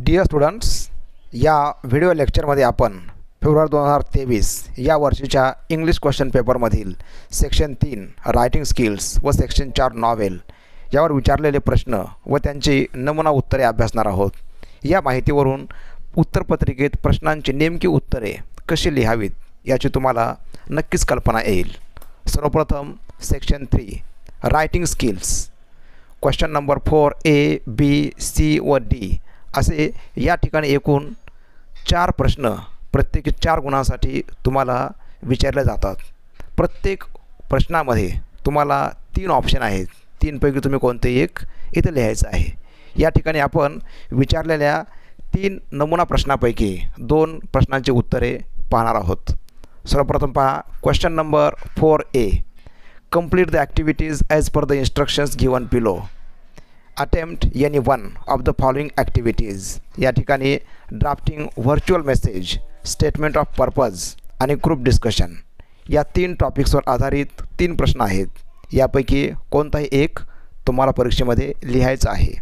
Dear students, या video लेक्चरमध्ये आपण फेब्रुवारी 2023 या वर्षीच्या इंग्लिश क्वेश्चन पेपरमधील सेक्शन 3 रायटिंग स्किल्स व सेक्शन 4 नॉवेल यावर विचारलेले प्रश्न व त्यांची नमुना उत्तरे अभ्यासणार आहोत. या माहितीवरून उत्तरपत्रिकेत प्रश्नांची नेमकी उत्तरे कशी लिहावीत याची तुम्हाला नक्कीच कल्पना येईल. सर्वप्रथम section 3 writing skills question number 4 A, B, C व D असे या ठिकाणी एकूण 4 प्रश्न प्रत्येकी 4 गुणांसाठी तुम्हाला विचारले जातात. प्रत्येक प्रश्नामध्ये तुम्हाला 3 ऑप्शन आहेत. 3 पैकी तुम्ही कोणतेही एक इथे लिहायचं आहे. या ठिकाणी आपण विचारलेल्या 3 नमुना प्रश्नापैकी 2 प्रश्नांची उत्तरे पाहणार आहोत. सर्वप्रथम पहा question number 4 A. Complete the activities as per the instructions given below. Attempt any one of the following activities. या ठिकाणी drafting virtual message, statement of purpose आणि ग्रुप डिस्कशन या 3 टॉपिक्सवर आधारित 3 प्रश्न आहेत. यापैकी कोणताही एक तुम्हाला परीक्षेमध्ये लिहायचा आहे.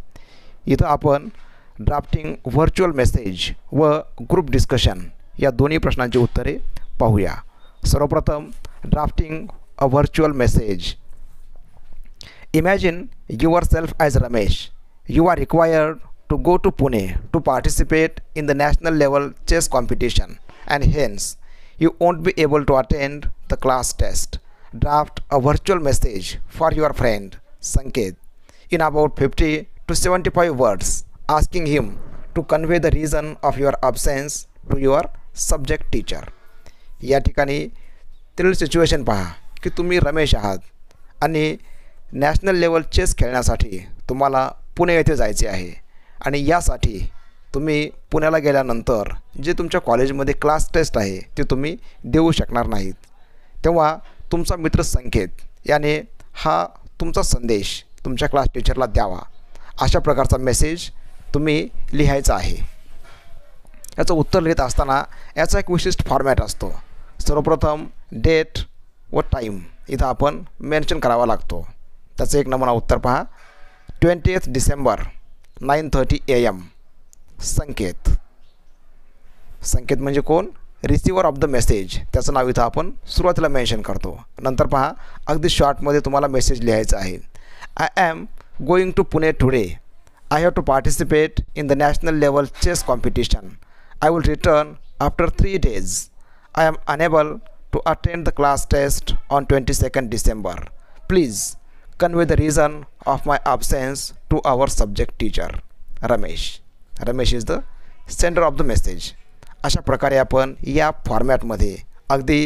इथं आपण ड्राफ्टिंग व्हर्च्युअल मेसेज व ग्रुप डिस्कशन या दोन्ही प्रश्नांची उत्तरे पाहूया. सर्वप्रथम drafting a virtual message. Imagine yourself as Ramesh. You are required to go to Pune to participate in the national level chess competition and hence you won't be able to attend the class test. Draft a virtual message for your friend Sanket in about 50 to 75 words asking him to convey the reason of your absence to your subject teacher. या ठिकाणी तिथली situation पहा की तुम्ही रमेश आहात आणि national level chess खेळण्यासाठी तुम्हाला पुणे येथे जायचे आहे आणि यासाठी तुम्ही पुण्याला गेल्यानंतर जे तुमच्या कॉलेजमध्ये क्लास टेस्ट आहे ते तुम्ही देऊ शकणार नाहीत. तेव्हा तुमचा मित्र संकेत याने हा तुमचा संदेश तुमच्या क्लास टीचरला द्यावा अशा प्रकारचा मेसेज तुम्ही लिहायचा आहे. याचं उत्तर लिहित असताना याचा एक विशिष्ट फॉर्मॅट असतो. सर्वप्रथम डेट व टाईम इथं आपण मेन्शन करावा लागतो. त्याचं एक नमुना उत्तर पहा. 20th December 9:30 AM. संकेत. संकेत म्हणजे कोण? Receiver of the message. त्याचं नाव इथं आपण सुरुवातीला मेन्शन करतो. नंतर पहा अगदी शॉर्टमध्ये तुम्हाला मेसेज लिहायचा आहे. I am going to Pune today. I have to participate in the national level chess competition. I will return after 3 days. I am unable to attend the class test on 22nd December. Please convey the reason of my absence to our subject teacher, Ramesh. Ramesh is the sender of the message. अशा प्रकारे आपण या फॉर्मॅटमध्ये अगदी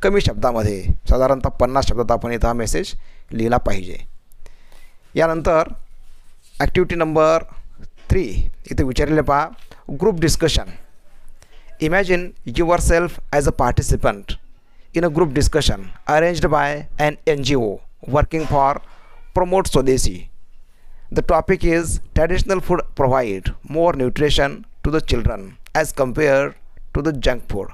कमी शब्दामध्ये साधारणतः 50 शब्दात आपण इथं हा मेसेज लिहिला पाहिजे. यानंतर ॲक्टिव्हिटी नंबर 3 इथे विचारलेले पहा group discussion. Imagine yourself as a participant in a group discussion arranged by an NGO working for Promote Swadeshi. The topic is traditional food provide more nutrition to the children as compared to the junk food.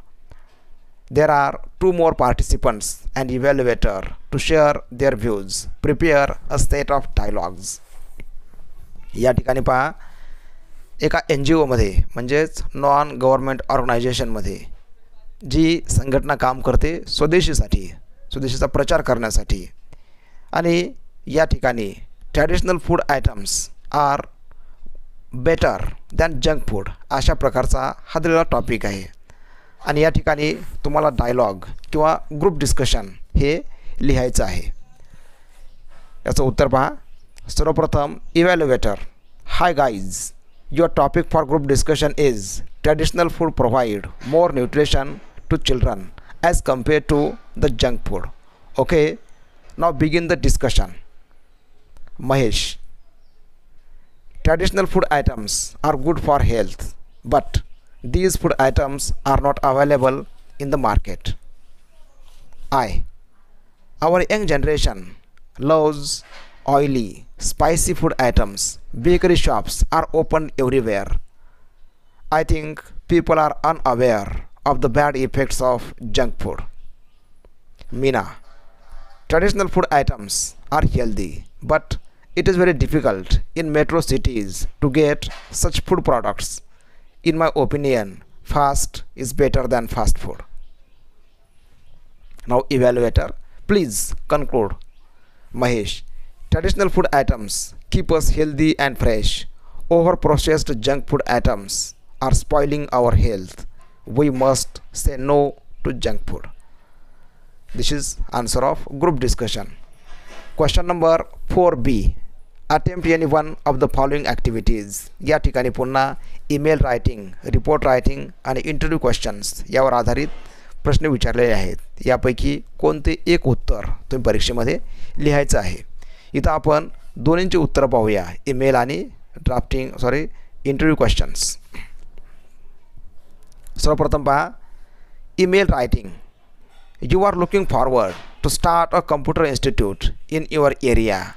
There are 2 more participants and evaluator to share their views. Prepare a set of dialogues. या ठिकाणी पहा एका NGOमध्ये म्हणजेच non government ऑर्गनायझेशनमध्ये जी संघटना काम करते स्वदेशीचा प्रचार करण्यासाठी आणि या ठिकाणी traditional food items are better than junk food अशा प्रकारचा हा दिलेला टॉपिक आहे. आणि या ठिकाणी तुम्हाला डायलॉग किंवा ग्रुप डिस्कशन हे लिहायचं आहे. याचं उत्तर पहा. सर्वप्रथम evaluator. Hi guys, your topic for group discussion is traditional food provide more nutrition to children as compared to the junk food. Okay, now begin the discussion. Mahesh, traditional food items are good for health, but these food items are not available in the market. Our young generation loves oily, spicy food items. Bakery shops are open everywhere. I think people are unaware of the bad effects of junk food. Meena, traditional food items are healthy, but it is very difficult in metro cities to get such food products. In my opinion, fast is better than fast food. Now evaluator, please conclude. Mahesh, traditional food items keep us healthy and fresh. Over processed junk food items are spoiling our health. We must say no to junk food. This is answer of group discussion. Question number 4b. Attempt any one of the following activities. या ठिकाणी पुन्हा email writing, report writing आणि interview questions यावर आधारित प्रश्न विचारलेले आहेत. यापैकी कोणते एक उत्तर तुम्ही परीक्षेमध्ये लिहायचं आहे. इथं आपण दोन्हींची उत्तरं पाहूया, ईमेल आणि इंटरव्ह्यू क्वेश्चन्स. सर्वप्रथम पहा, email writing. You are looking forward to start a computer institute in your area.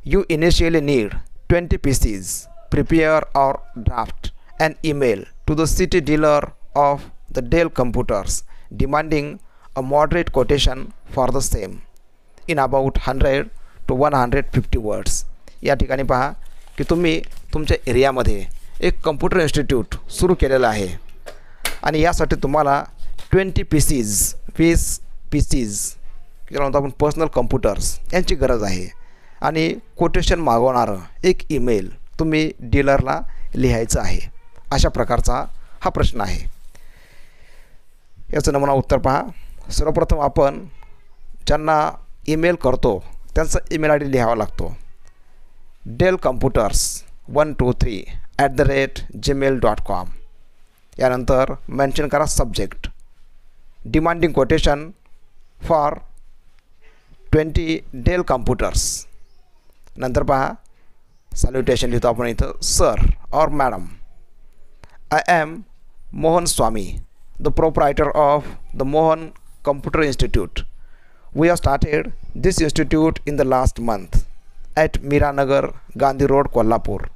You initially need 20 PCs. Prepare or draft an email to the city dealer of the Dell computers demanding a moderate quotation for the same in about 100 to 150 words. या ठिकाणी पहा की तुम्ही तुमच्या एरियामध्ये एक computer institute सुरू केलेलं आहे आणि यासाठी तुम्हाला 20 PCs ज्याला म्हणतो आपण पर्सनल कम्प्युटर्स यांची गरज आहे आणि कोटेशन मागवणारं एक ईमेल तुम्ही डीलरला लिहायचं आहे. अशा प्रकारचा हा प्रश्न आहे. याचं नमुना उत्तर पहा. सर्वप्रथम आपण ज्यांना ईमेल करतो त्यांचा ईमेल आय डी लिहावा लागतो. Dell computers 123@gmail.com. यानंतर मेन्शन करा subject demanding quotation for 20 Dell computers. नंतर पहा सॅल्युटेशन लिहितो आपण इथं, sir or madam, I am Mohan Swami, the proprietor of the Mohan computer institute. We are started this institute in the last month at Miranagar, Gandhi Road, Kolhapur.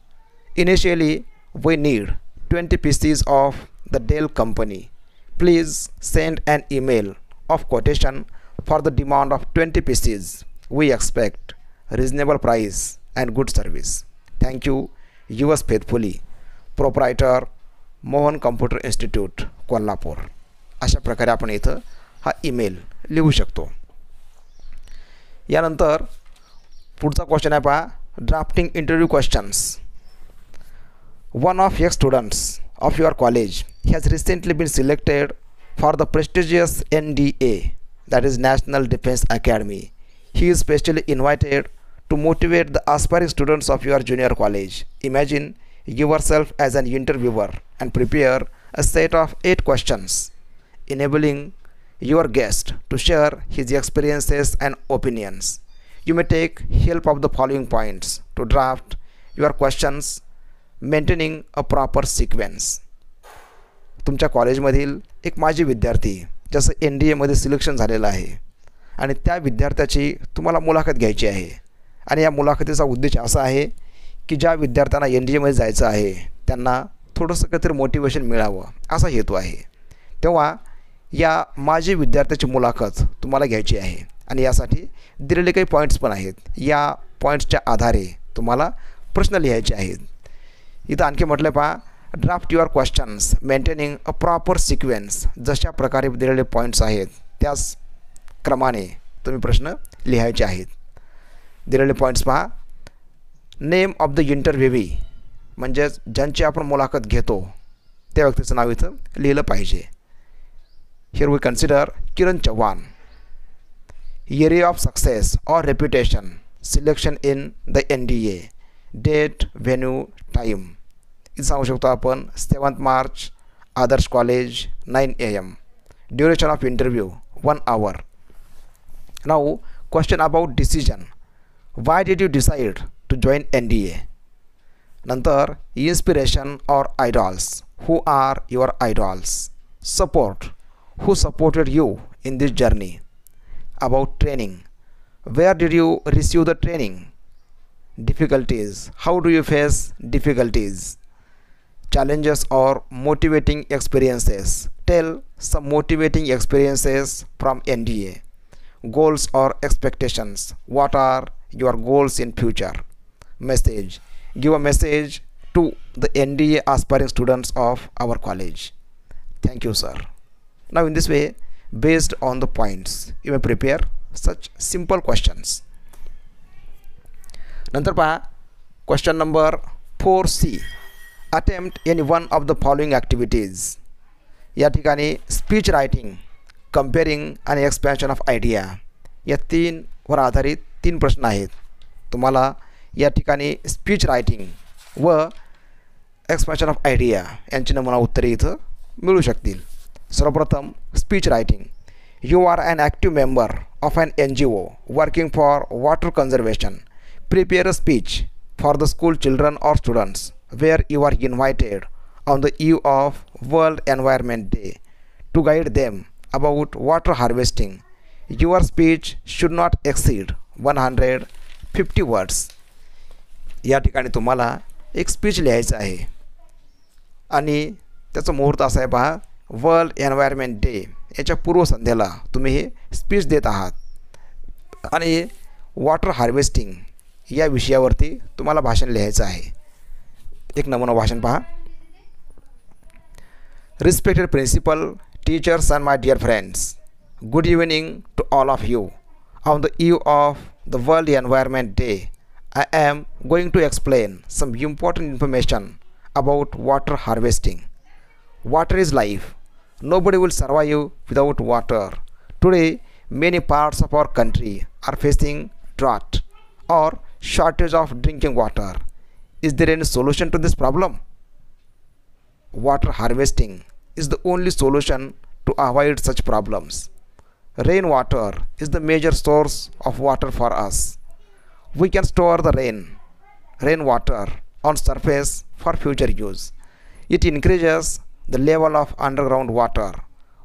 Initially, we need 20 PCs of the Dell company. Please send an email of quotation for the demand of 20 PCs. We expect reasonable price and good service. Thank you. Yours faithfully, proprietor, Mohan computer institute, Kolhapur. अशा प्रकारे आपण इथं हा email लिहू शकतो. यानंतर पुढचा question आहे पहा, drafting interview questions. One of your students of your college has recently been selected for the prestigious NDA, that is National Defense Academy. He is specially invited to motivate the aspiring students of your junior college. Imagine yourself as an interviewer and prepare a set of 8 questions enabling your guest to share his experiences and opinions. You may take help of the following points to draft your questions, maintaining a proper sequence. तुमच्या कॉलेजमधील एक माजी विद्यार्थी जसं NDAमध्ये selection झालेलं आहे आणि त्या विद्यार्थ्याची तुम्हाला मुलाखत घ्यायची आहे आणि या मुलाखतीचा उद्देश असा आहे की ज्या विद्यार्थ्यांना NDAमध्ये जायचं आहे त्यांना थोडंसं काहीतरी मोटिवेशन मिळावं असा हेतू आहे. तेव्हा या माजी विद्यार्थ्याची मुलाखत तुम्हाला घ्यायची आहे आणि यासाठी दिलेले काही पॉईंट्स पण आहेत. या पॉईंट्सच्या आधारे तुम्हाला प्रश्न लिहायचे आहेत. इथं आणखी म्हटलं पहा, draft your questions maintaining a proper sequence. जशा प्रकारे दिलेले पॉईंट्स आहेत त्याच क्रमाने तुम्ही प्रश्न लिहायचे आहेत. दिलेले पॉईंट्स पहा, नेम ऑफ द इंटरव्ह्यूवी म्हणजेच ज्यांची आपण मुलाखत घेतो त्या व्यक्तीचं नाव इथं लिहिलं पाहिजे. Here we consider Kiran Chavan. Area of success or reputation, selection in the NDA, date, venue, time. इथं सांगू शकतो आपण 7th March, Adarsh college, 9 AM. Duration of interview 1 hour. Now question about decision. Why did you decide to join NDA? नंतर inspiration or idols. Who are your idols? Support. Who supported you in this journey? About training. Where did you receive the training? Difficulties. How do you face difficulties? Challenges or motivating experiences. Tell some motivating experiences from NDA. Goals or expectations. What are your goals in future? Message. Give a message to the NDA aspiring students of our college. Thank you, sir. Now in this way, based on the points, you may prepare such simple questions. नंतर पहा question number 4C. Attempt any one of the following activities. या ठिकाणी speech writing, कंपेअरिंग आणि expansion of idea या तीनवर आधारित 3 प्रश्न आहेत. तुम्हाला या ठिकाणी स्पीच रायटिंग व एक्सपॅन्शन ऑफ आयडिया यांची नमुना उत्तरे इथं मिळू शकतील. सर्वप्रथम speech writing. You are an active member of an NGO working for water conservation. Prepare a speech for the school children or students where you are invited on the eve of World Environment Day to guide them about water harvesting. Your speech should not exceed 150 words. या ठिकाणी तुम्हाला एक speech लिहायचं आहे आणि त्याचा मुहूर्त असा आहे पहा, वर्ल्ड एन्व्हायरमेंट डे याच्या पूर्वसंध्येला तुम्ही हे स्पीच देत आहात आणि वॉटर हार्वेस्टिंग या विषयावरती तुम्हाला भाषण लिहायचं आहे. एक नमुना भाषण पहा. Respected principal, teachers and my dear friends, good evening to all of you. On the eve of the World Environment Day, I am going to explain some important information about water harvesting. Water is life. Nobody will survive without water. Today, many parts of our country are facing drought or shortage of drinking water. Is there any solution to this problem? Water harvesting is the only solution to avoid such problems. Rainwater is the major source of water for us. We can store the rainwater on surface for future use. It increases the level of underground water.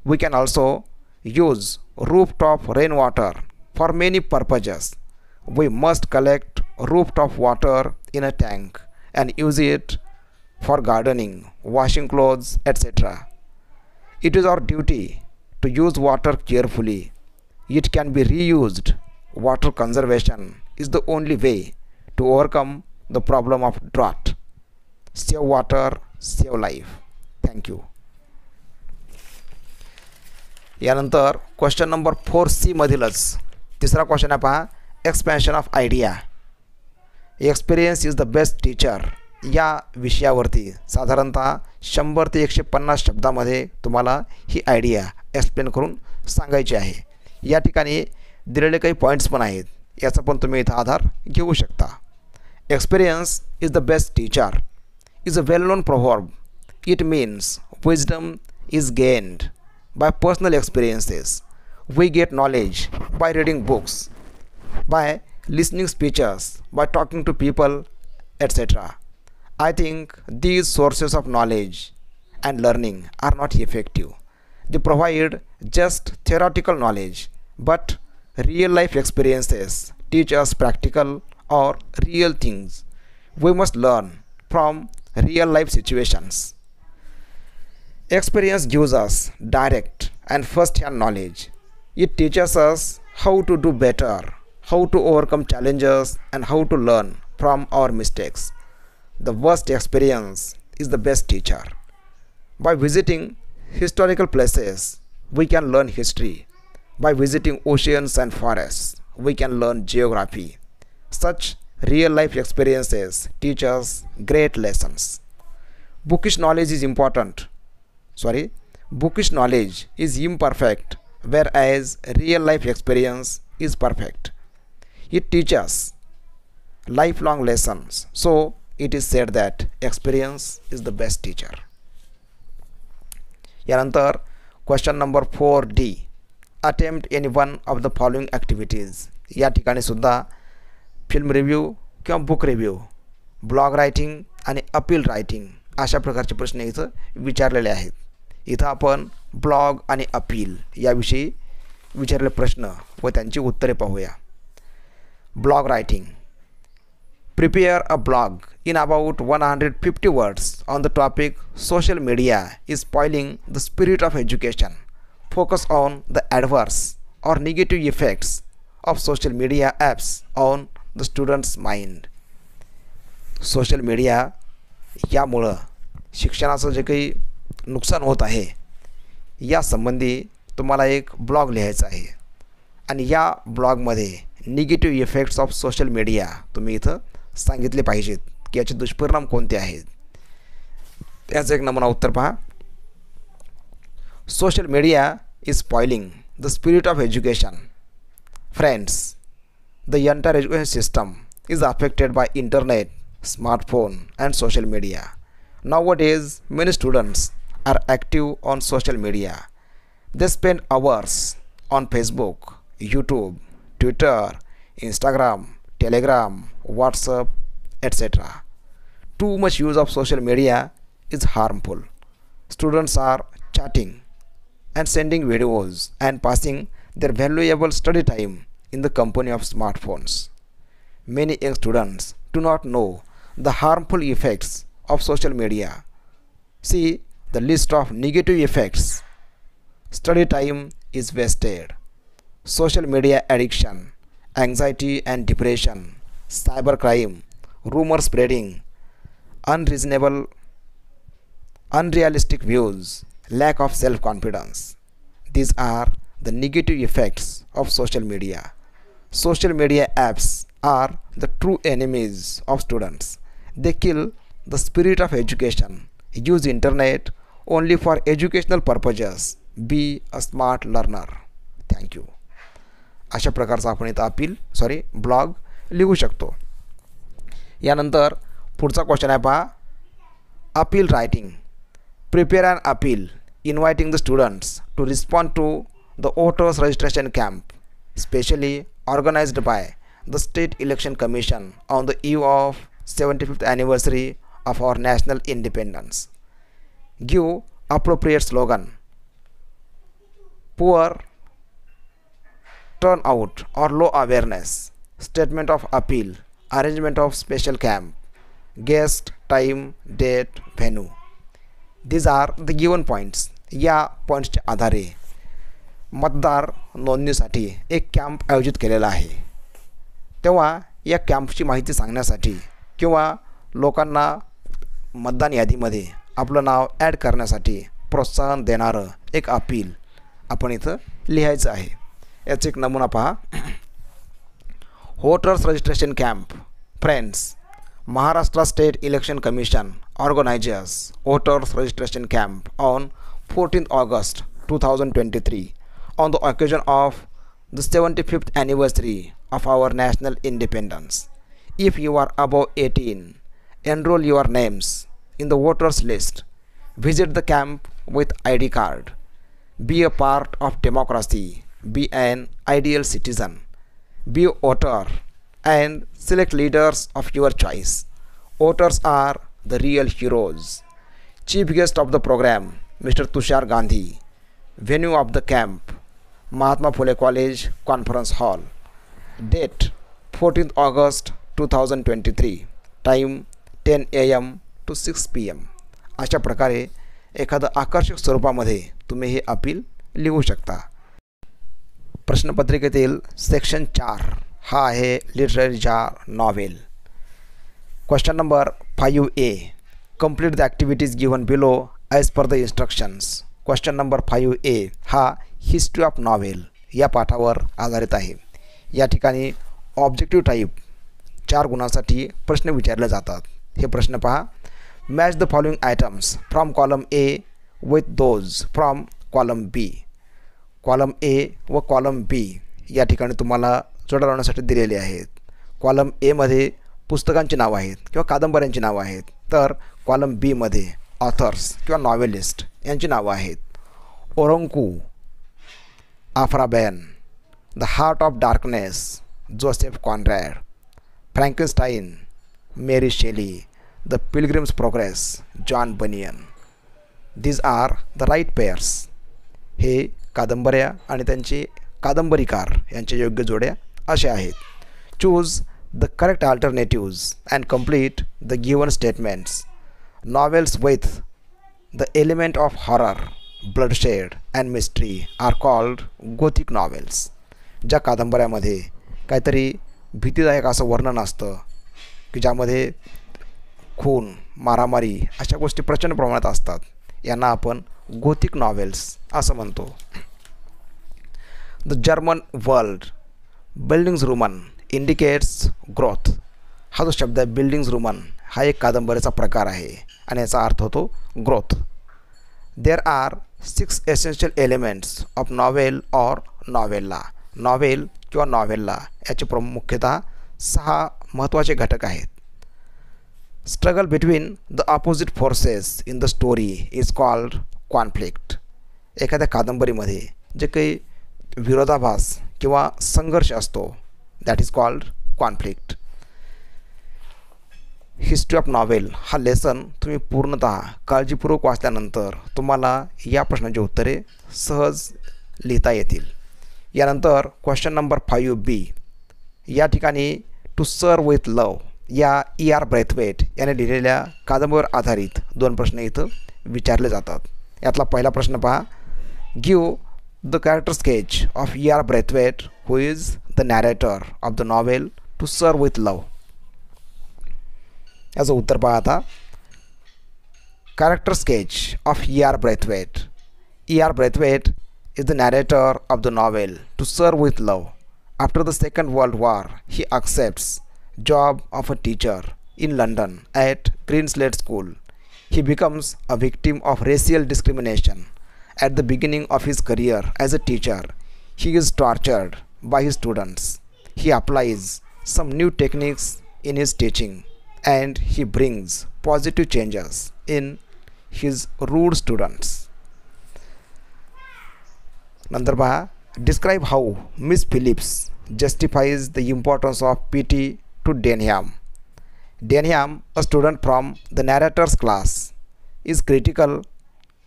We can also use rooftop rainwater for many purposes. We must collect rooftop water in a tank and use it for gardening, washing clothes, etc. It is our duty to use water carefully. It can be reused. Water conservation is the only way to overcome the problem of drought. Save water, save life. Thank you. यानंतर question number 4C मधीलच तिसरा question आहे पहा, expansion of idea. Experience is the best teacher या विषयावरती साधारणतः 100 ते 150 शब्दामध्ये तुम्हाला ही आयडिया एक्सप्लेन करून सांगायची आहे. या ठिकाणी दिलेले काही पॉईंट्स पण आहेत, याचा पण तुम्ही इथं आधार घेऊ शकता. Experience is the best teacher is a well known proverb. It means wisdom is gained by personal experiences. We get knowledge by reading books, by listening speeches, by talking to people, etc. I think these sources of knowledge and learning are not effective. They provide just theoretical knowledge, but real life experiences teach us practical or real things. We must learn from real life situations. Experience gives us direct and first-hand knowledge. It teaches us how to do better, how to overcome challenges, and how to learn from our mistakes. The worst experience is the best teacher. By visiting historical places, we can learn history. By visiting oceans and forests, we can learn geography. Such real-life experiences teach us great lessons. Bookish knowledge is important. Bookish knowledge is imperfect, whereas real life experience is perfect. It teaches lifelong lessons, so it is said that experience is the best teacher. यानंतर question number 4D. Attempt any one of the following activities. या ठिकाणी सुद्धा film review किंवा book review, blog writing आणि appeal writing अशा प्रकारचे प्रश्न इथं विचारलेले आहेत. इथं आपण ब्लॉग आणि अपील याविषयी विचारलेले प्रश्न व त्यांची उत्तरे पाहूया. Blog writing. Prepare a blog in about 150 words on the topic social media is spoiling the spirit of education. Focus on the adverse or negative effects of social media apps on the student's mind. Social media यामुळं शिक्षणाचं जे काही नुकसान होत आहे या संबंधी तुम्हाला एक ब्लॉग लिहायचा आहे आणि या ब्लॉगमध्ये negative effects of social media तुम्ही इथं सांगितले पाहिजेत की याचे दुष्परिणाम कोणते आहेत. त्याचं एक नमुना उत्तर पहा. Social media is spoiling the spirit of education. Friends, the entire education system is affected by internet, smartphone and social media. Nowadays, many students are active on social media. They spend hours on Facebook, YouTube, Twitter, Instagram, Telegram, WhatsApp, etc. Too much use of social media is harmful. Students are chatting and sending videos and passing their valuable study time in the company of smartphones. Many young students do not know the harmful effects of social media. See the list of negative effects. Study time is wasted. Social media addiction, anxiety and depression, cybercrime, rumor spreading, unrealistic views, lack of self-confidence. These are the negative effects of social media. Social media apps are the true enemies of students. They kill the spirit of education. Use internet only for educational purposes. Be a smart learner. Thank you. अशा प्रकारचा आपण इथं blog लिहू शकतो. यानंतर पुढचा question आहे पहा. Appeal writing. Prepare an appeal inviting the students to respond to the voters registration camp, specially organized by the State Election Commission on the eve of 75th anniversary of our national independence. Give appropriate slogan. Poor turnout or low awareness. Statement of appeal. Arrangement of special camp. Guest, time, date, venue. These are the given points. या पॉईंट्सच्या आधारे मतदार नोंदणीसाठी एक camp आयोजित केलेला आहे. तेव्हा या कॅम्पची माहिती सांगण्यासाठी किंवा लोकांना मतदान यादीमध्ये आपलं नाव ॲड करण्यासाठी प्रोत्साहन देणारं एक अपील आपण इथं लिहायचं आहे. याचा एक नमुना पहा. Voters registration camp. Friends, Maharashtra State Election Commission organizes voters registration camp on 14th August 2023 on the occasion of the 75th anniversary of our national independence. If you are above 18, enroll your names in the voters list. Visit the camp with ID card. Be a part of democracy. Be an ideal citizen. Be a voter and select leaders of your choice. Voters are the real heroes. Chief guest of the program, Mr. Tushar Gandhi. Venue of the camp, Mahatma Phule College Conference Hall. Date, 14th August 2023. Time, 10 AM to 6 PM. अशा प्रकारे एखादं आकर्षक स्वरूपामध्ये तुम्ही हे appeal लिहू शकता. प्रश्नपत्रिकेतील section 4 हा आहे लिटरेचरचा novel. Question number 5A. Complete the activities given below as per the instructions. Question number 5A हा हिस्ट्री ऑफ नॉवेल या पाठावर आधारित आहे. या ठिकाणी ऑब्जेक्टिव्ह टाईप 4 गुणांसाठी प्रश्न विचारले जातात. हे प्रश्न पहा. Match the following items from column A with those from column B. Column A व कॉलम B या ठिकाणी तुम्हाला जोड्या लावण्यासाठी दिलेले आहेत. कॉलम एमध्ये पुस्तकांची नावं आहेत किंवा कादंबऱ्यांची नावं आहेत, तर कॉलम बीमध्ये ऑथर्स किंवा नॉवेलिस्ट यांची नावं आहेत. Oroonoko, Aphra Behn, the heart of darkness, Joseph Conrad, Frankenstein, Mary Shelley, the pilgrim's progress, John Bunyan. These are the right pairs. हे कादंबऱ्या आणि त्यांचे कादंबरीकार यांच्या योग्य जोड्या अशा आहेत. Choose the correct alternatives and complete the given statements. Novels with the element of horror, bloodshed and mystery are called gothic novels. ज्या कादंबऱ्यामध्ये काहीतरी भीतीदायक असं वर्णन असतं की ज्यामध्ये खून, मारामारी अशा गोष्टी प्रचंड प्रमाणात असतात. यांना आपण गोथिक नॉवेल्स असं म्हणतो. The German world buildings Ruman indicates growth. हा जो शब्द आहे बिल्डिंग्स रुमन हा एक कादंबरीचा प्रकार आहे आणि याचा अर्थ होतो growth. There are 6 essential elements of novel or novella. Novel किंवा नॉवेल्ला याचे मुख्यतः 6 महत्त्वाचे घटक आहेत. Struggle between the opposite forces in the story is called conflict. एखाद्या कादंबरीमध्ये जे काही विरोधाभास किंवा संघर्ष असतो that is called conflict. History of novel हा लेसन तुम्ही पूर्णतः काळजीपूर्वक वाचल्यानंतर तुम्हाला या प्रश्नाची उत्तरे सहज लिहिता येतील. यानंतर क्वेश्चन नंबर 5B या ठिकाणी टू सर्व विथ लव या E.R. ब्रेथवेट याने लिहिलेल्या कादंबरीवर आधारित 2 प्रश्न इथं विचारले जातात. यातला पहिला प्रश्न पहा. Give the character sketch of E.R. Braithwaite who is the narrator of the novel to sir with love. याचं उत्तर पहा आता. Character sketch of E.R. Braithwaite. E.R. Braithwaite is the narrator of the novel To Serve with Love. After the Second World War, he accepts job of a teacher in London at Greenslade School. He becomes a victim of racial discrimination. At the beginning of his career as a teacher, he is tortured by his students. He applies some new techniques in his teaching and he brings positive changes in his rude students. नंतर पहा. Describe how Miss Phillips justifies the importance of PT to Denham. Denham, a student from the narrator's class, is critical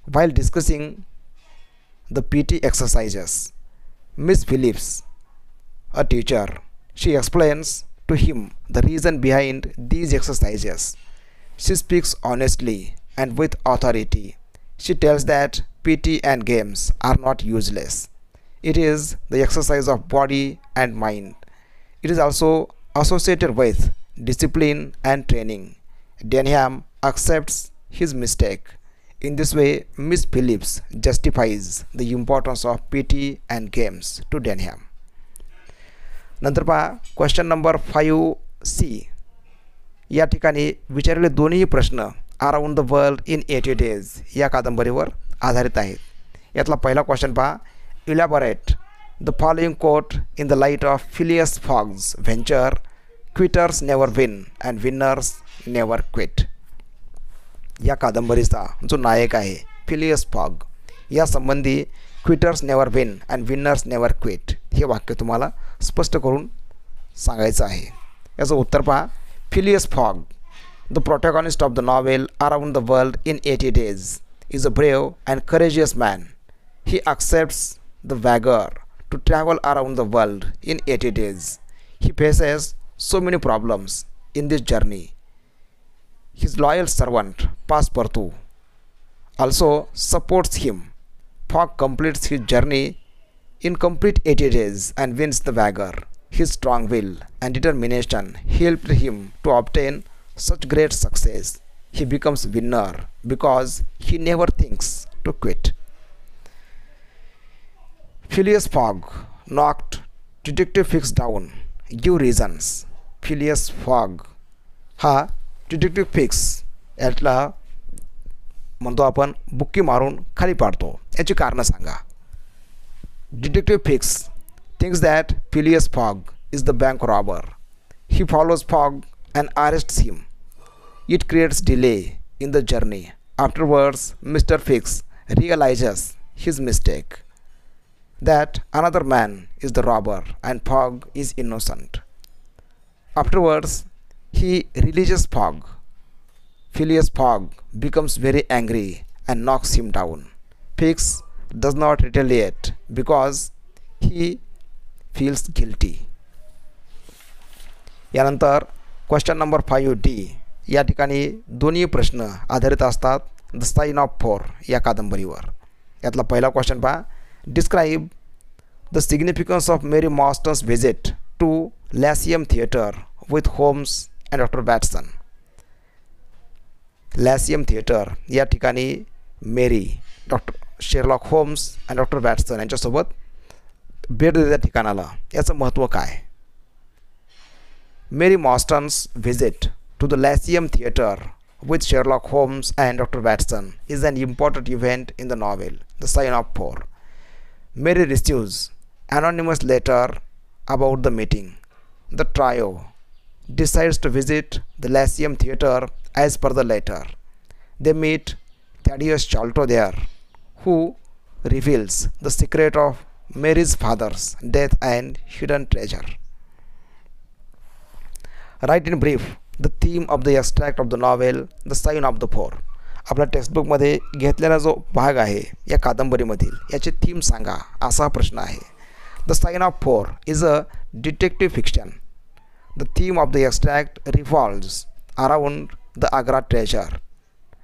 while discussing the PT exercises. Miss Phillips, a teacher, she explains to him the reason behind these exercises. She speaks honestly and with authority. She tells that PT and games are not useless. It is the exercise of body and mind. It is also associated with discipline and training. Denham accepts his mistake. In this way, Miss Phillips justifies the importance of PT and games to Denham. नंतर पहा. Question number 5C या ठिकाणी विचारलेले दोन्ही प्रश्न around the world in 80 days या कादंबरीवर आधारित आहेत. यातला पहिला क्वेश्चन पहा. Elaborate the following quote in the light of Phileas Fogg's venture quitters never win and winners never quit. या कादंबरीचा जो नायक आहे फिलियस फॉग यासंबंधी quitters never win and winners never quit हे वाक्य तुम्हाला स्पष्ट करून सांगायचं आहे. याचं उत्तर पहा. Phileas Fogg, the protagonist of the novel Around the World in 80 Days, is a brave and courageous man. He accepts the wager to travel around the world in 80 days. He faces so many problems in this journey. His loyal servant, Passepartout, also supports him. Fogg completes his journey in complete 80 days and wins the wager. His strong will and determination helped him to obtain such great success. He becomes winner because he never thinks to quit. Phileas Fogg knocked Detective Fix down. Give reasons. Phileas Fogg हा detective Fix यातला म्हणतो आपण बुक्की मारून खाली पाडतो. याची कारणं सांगा. Detective Fix thinks that Phileas Fogg is the bank robber. He follows Fogg and arrests him. It creates delay in the journey. Afterwards, Mr. Fix realizes his mistake, that another man is the robber and Fogg is innocent. Afterwards, he releases Fogg. Phileas Fogg becomes very angry and knocks him down. Fix does not retaliate because he feels guilty. यानंतर question number 5D या ठिकाणी दोन्ही प्रश्न आधारित असतात the sign of 4 या कादंबरीवर. यातला पहिला क्वेश्चन पहा. Describe the significance of Mary Morstan's visit to Lyceum theatre with Holmes and doctor Watson. Lyceum theatre या ठिकाणी मेरी डॉक्टर शेरलॉक होम्स आणि डॉक्टर वॅटसन यांच्यासोबत भेट देते त्या ठिकाणाला. याचं महत्त्व काय? Mary Morstan's visit to the Lyceum Theatre with Sherlock Holmes and Dr. Watson is an important event in the novel, The Sign of 4. Mary receives anonymous letter about the meeting. The trio decides to visit the Lyceum Theatre as per the letter. They meet Thaddeus Sholto there, who reveals the secret of Mary's father's death and hidden treasure. Write in brief the theme of the extract of the novel The Sign of the 4. आपल्या टेक्स्टबुकमध्ये घेतलेला जो भाग आहे या कादंबरीमधील याची theme सांगा, असा प्रश्न आहे. The sign of 4 is a detective fiction. The theme of the extract revolves around the Agra treasure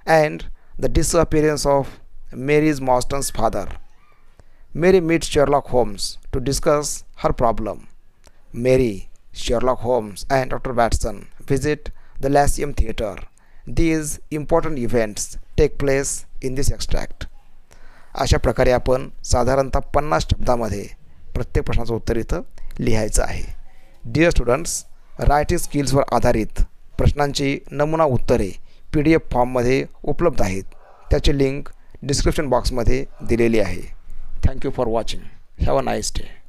and the disappearance of Mary's Morstan's father. Mary meets Sherlock Holmes to discuss her problem. Mary, Sherlock Holmes and Dr. Watson visit the Lyceum Theatre. These important events take place in this extract. अशा प्रकारे आपण साधारणतः 50 शब्दामध्ये प्रत्येक प्रश्नाचं उत्तर इथं लिहायचं आहे. डिअर स्टुडंट्स, रायटिंग स्किल्सवर आधारित प्रश्नांची नमुना उत्तरे PDF फॉर्ममध्ये उपलब्ध आहेत. त्याची लिंक डिस्क्रिप्शन बॉक्समध्ये दिलेली आहे. Thank you for watching. Have a nice day.